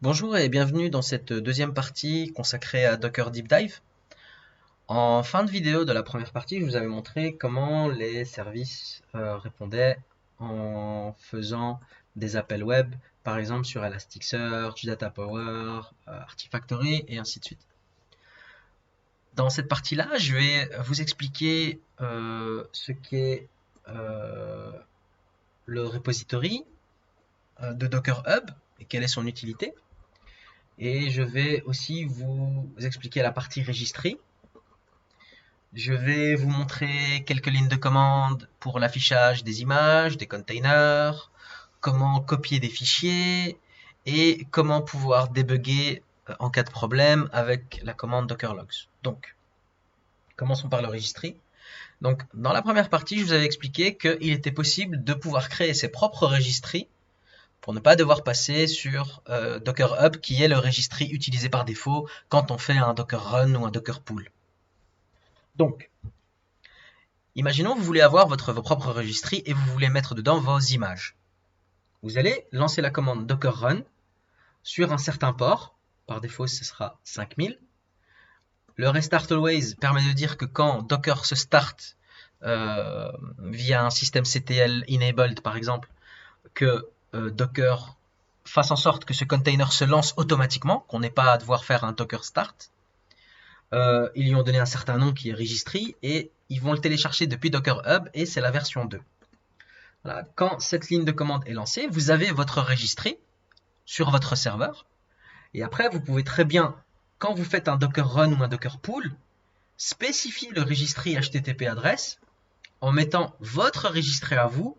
Bonjour et bienvenue dans cette deuxième partie consacrée à Docker Deep Dive. En fin de vidéo de la première partie, je vous avais montré comment les services répondaient en faisant des appels web, par exemple sur Elasticsearch, Data Power, Artifactory et ainsi de suite. Dans cette partie-là, je vais vous expliquer ce qu'est le repository de Docker Hub et quelle est son utilité. Et je vais aussi vous expliquer la partie registry. Je vais vous montrer quelques lignes de commande pour l'affichage des images, des containers, comment copier des fichiers et comment pouvoir débugger en cas de problème avec la commande docker logs. Donc, commençons par le registry. Donc, dans la première partie, je vous avais expliqué qu'il était possible de pouvoir créer ses propres registries pour ne pas devoir passer sur Docker Hub, qui est le registry utilisé par défaut quand on fait un Docker Run ou un Docker Pull. Donc, imaginons que vous voulez avoir vos propres registries et vous voulez mettre dedans vos images. Vous allez lancer la commande Docker Run sur un certain port. Par défaut, ce sera 5000. Le restart always permet de dire que quand Docker se start via un système CTL enabled, par exemple, que Docker fasse en sorte que ce container se lance automatiquement, qu'on n'ait pas à devoir faire un Docker start. Ils lui ont donné un certain nom qui est registry et ils vont le télécharger depuis Docker Hub et c'est la version 2. Voilà. Quand cette ligne de commande est lancée, vous avez votre registry sur votre serveur et après vous pouvez très bien, quand vous faites un Docker Run ou un Docker Pull, spécifier le registry HTTP adresse en mettant votre registry à vous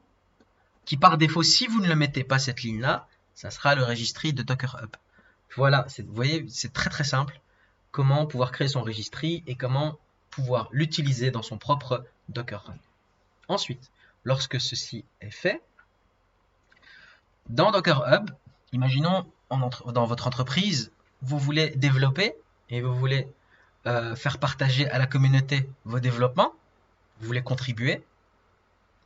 qui par défaut, si vous ne le mettez pas cette ligne-là, ça sera le registry de Docker Hub. Voilà, vous voyez, c'est très très simple comment pouvoir créer son registry et comment pouvoir l'utiliser dans son propre Docker Run. Ensuite, lorsque ceci est fait, dans Docker Hub, imaginons dans votre entreprise, vous voulez développer et vous voulez faire partager à la communauté vos développements, vous voulez contribuer,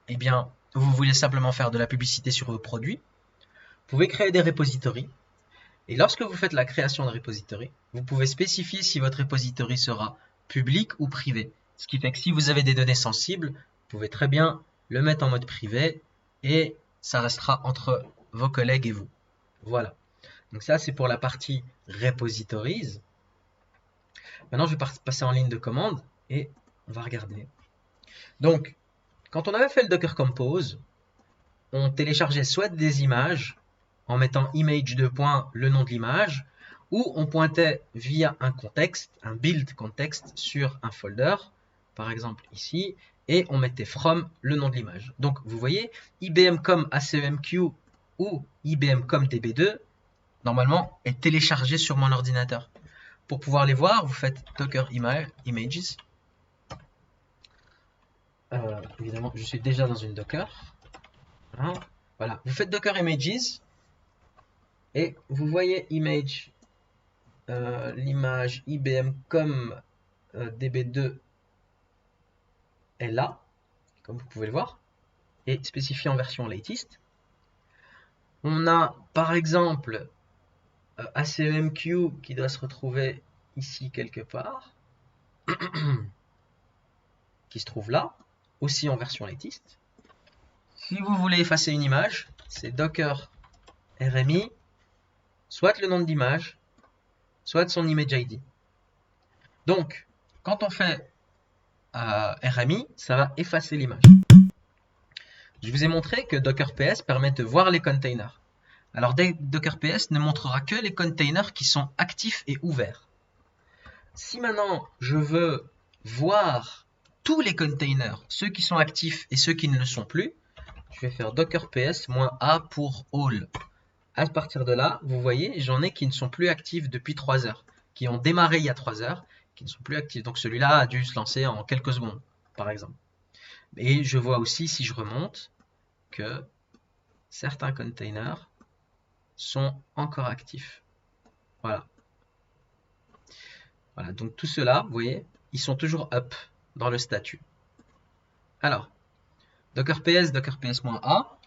eh bien, vous voulez simplement faire de la publicité sur vos produits, vous pouvez créer des repositories. Et lorsque vous faites la création de repository, vous pouvez spécifier si votre repository sera public ou privé. Ce qui fait que si vous avez des données sensibles, vous pouvez très bien le mettre en mode privé et ça restera entre vos collègues et vous. Voilà. Donc ça, c'est pour la partie repositories. Maintenant, je vais passer en ligne de commande et on va regarder. Donc, quand on avait fait le Docker Compose, on téléchargeait soit des images en mettant image le nom de l'image, ou on pointait via un contexte, un build context sur un folder, par exemple ici, et on mettait from le nom de l'image. Donc vous voyez, IBM-com ACEMQ ou IBM-com DB2, normalement, est téléchargé sur mon ordinateur. Pour pouvoir les voir, vous faites docker images. Évidemment, je suis déjà dans une Docker. Voilà, vous faites docker images et vous voyez image, l'image IBM-com DB2 est là, comme vous pouvez le voir, et spécifié en version latest. On a par exemple ACEMQ qui doit se retrouver ici quelque part, qui se trouve là, aussi en version latest. Si vous voulez effacer une image, c'est docker RMI, soit le nom de l'image, soit son image ID. Donc, quand on fait RMI, ça va effacer l'image. Je vous ai montré que Docker PS permet de voir les containers. Alors Docker PS ne montrera que les containers qui sont actifs et ouverts. Si maintenant je veux voir tous les containers, ceux qui sont actifs et ceux qui ne le sont plus, je vais faire Docker PS-A pour all. À partir de là, vous voyez, j'en ai qui ne sont plus actifs depuis 3 heures, qui ont démarré il y a 3 heures, qui ne sont plus actifs. Donc celui-là a dû se lancer en quelques secondes, par exemple. Et je vois aussi, si je remonte, que certains containers sont encore actifs. Voilà. Voilà, donc tout cela, vous voyez, ils sont toujours up dans le statut. Alors, Docker PS-A.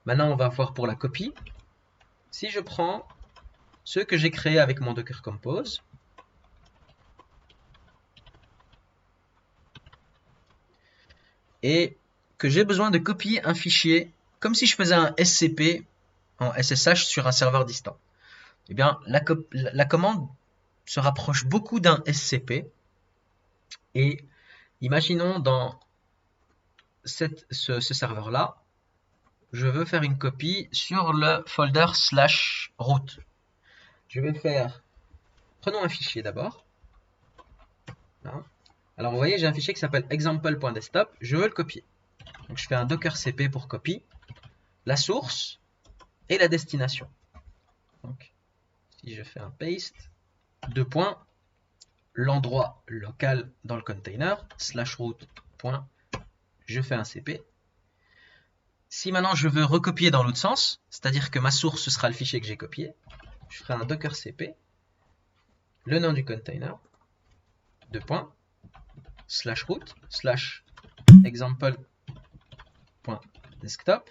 Maintenant, on va voir pour la copie. Si je prends ceux que j'ai créés avec mon Docker Compose. Et que j'ai besoin de copier un fichier comme si je faisais un SCP en SSH sur un serveur distant. Eh bien, la commande se rapproche beaucoup d'un SCP. Et imaginons dans ce serveur-là, je veux faire une copie sur le folder /root. Je vais faire, prenons un fichier d'abord. Alors vous voyez, j'ai un fichier qui s'appelle example.desktop, je veux le copier. Donc je fais un docker cp pour copie, la source et la destination. Donc si je fais un paste, l'endroit local dans le container, /root. Je fais un cp. Si maintenant je veux recopier dans l'autre sens, c'est-à-dire que ma source ce sera le fichier que j'ai copié, je ferai un docker cp, le nom du container, /root, /example.desktop,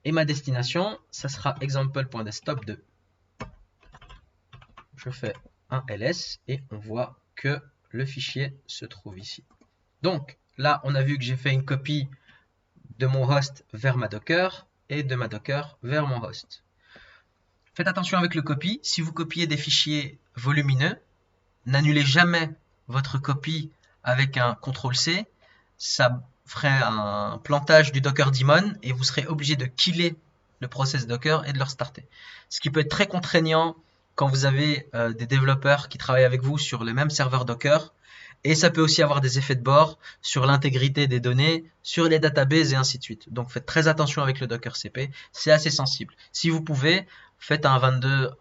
et ma destination, ça sera example.desktop2. Je fais un ls et on voit que le fichier se trouve ici. Donc là, on a vu que j'ai fait une copie de mon host vers ma Docker et de ma Docker vers mon host. Faites attention avec le copy. Si vous copiez des fichiers volumineux, n'annulez jamais votre copie avec un CTRL-C. Ça ferait un plantage du Docker daemon et vous serez obligé de killer le process Docker et de le restarter. Ce qui peut être très contraignant quand vous avez des développeurs qui travaillent avec vous sur le même serveur Docker. Et ça peut aussi avoir des effets de bord sur l'intégrité des données, sur les databases et ainsi de suite. Donc faites très attention avec le Docker CP, c'est assez sensible. Si vous pouvez, faites un 22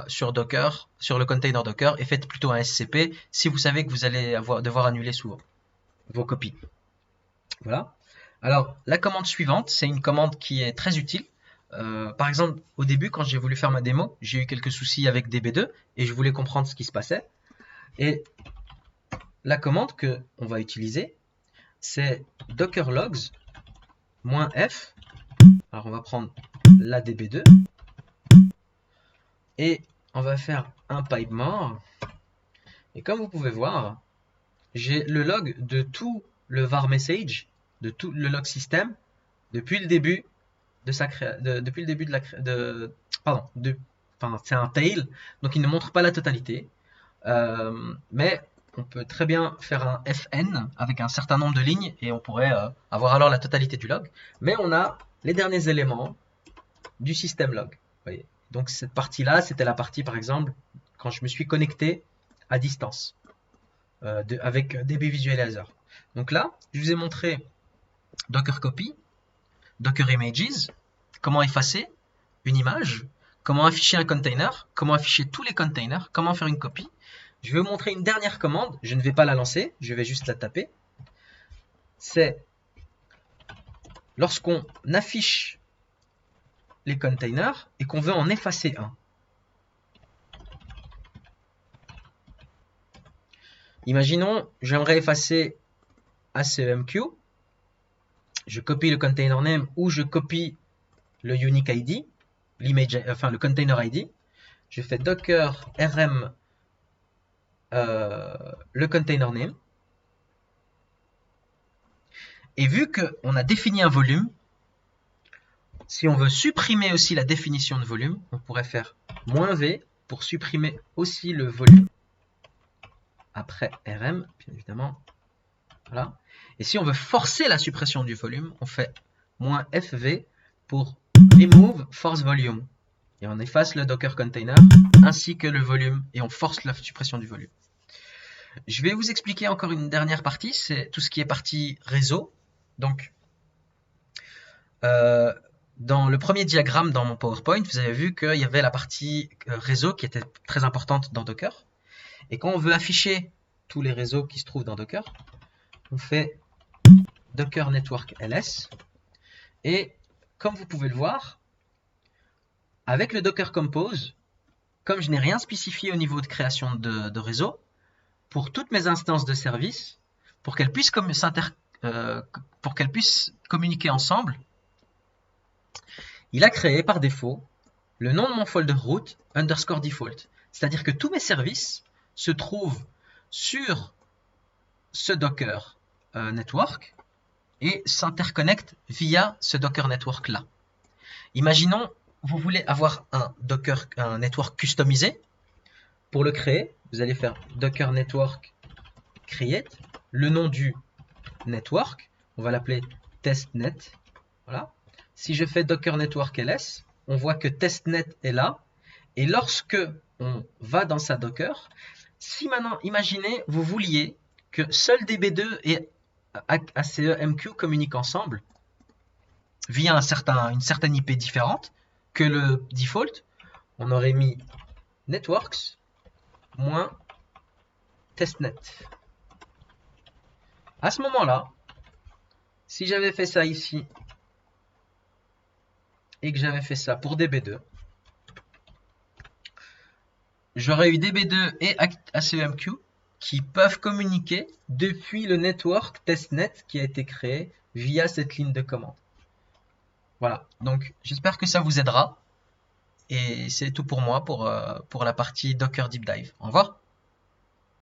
sur Docker, sur le container Docker, et faites plutôt un SCP si vous savez que vous allez devoir annuler souvent vos copies. Voilà. Alors la commande suivante, c'est une commande qui est très utile. Par exemple, au début, quand j'ai voulu faire ma démo, j'ai eu quelques soucis avec DB2 et je voulais comprendre ce qui se passait. Et la commande que on va utiliser, c'est dockerlogs -f. Alors on va prendre la db2 et on va faire un pipemore. Et comme vous pouvez voir, j'ai le log de tout le var message, de tout le log system depuis le début de sa depuis le début de la enfin c'est un tail, donc il ne montre pas la totalité, mais on peut très bien faire un fn avec un certain nombre de lignes et on pourrait avoir alors la totalité du log. Mais on a les derniers éléments du système log. Voyez. Donc cette partie-là, c'était la partie par exemple quand je me suis connecté à distance avec DB Visualizer. Donc là, je vous ai montré Docker Copy, Docker Images, comment effacer une image, comment afficher un container, comment afficher tous les containers, comment faire une copie. Je vais vous montrer une dernière commande, je ne vais pas la lancer, je vais juste la taper. C'est lorsqu'on affiche les containers et qu'on veut en effacer un. Imaginons, j'aimerais effacer ACMQ, je copie le container name ou je copie le unique ID, le container ID, je fais docker rm le container name. Et vu qu'on a défini un volume, si on veut supprimer aussi la définition de volume, on pourrait faire -v pour supprimer aussi le volume. Après rm, bien évidemment. Voilà. Et si on veut forcer la suppression du volume, on fait -fv pour remove force volume. Et on efface le docker container ainsi que le volume et on force la suppression du volume. Je vais vous expliquer encore une dernière partie, c'est tout ce qui est partie réseau. Donc, dans le premier diagramme dans mon PowerPoint, vous avez vu qu'il y avait la partie réseau qui était très importante dans Docker. Et quand on veut afficher tous les réseaux qui se trouvent dans Docker, on fait Docker Network ls. Et comme vous pouvez le voir, avec le Docker Compose, comme je n'ai rien spécifié au niveau de création de réseau, pour toutes mes instances de service, pour qu'elles puissent communiquer ensemble, il a créé par défaut le nom de mon folder root underscore default. C'est-à-dire que tous mes services se trouvent sur ce Docker network et s'interconnectent via ce Docker network là. Imaginons, vous voulez avoir un network customisé. Pour le créer, vous allez faire Docker network create, le nom du network, on va l'appeler testnet. Voilà. Si je fais Docker network ls, on voit que testnet est là. Et lorsque on va dans sa Docker, si maintenant, imaginez, vous vouliez que seul DB2 et ACE-MQ communiquent ensemble via une certaine IP différente que le default, on aurait mis networks -testnet. À ce moment-là, si j'avais fait ça ici et que j'avais fait ça pour DB2, j'aurais eu DB2 et ACE-MQ qui peuvent communiquer depuis le network testnet qui a été créé via cette ligne de commande. Voilà, donc j'espère que ça vous aidera. Et c'est tout pour moi pour la partie Docker Deep Dive. Au revoir.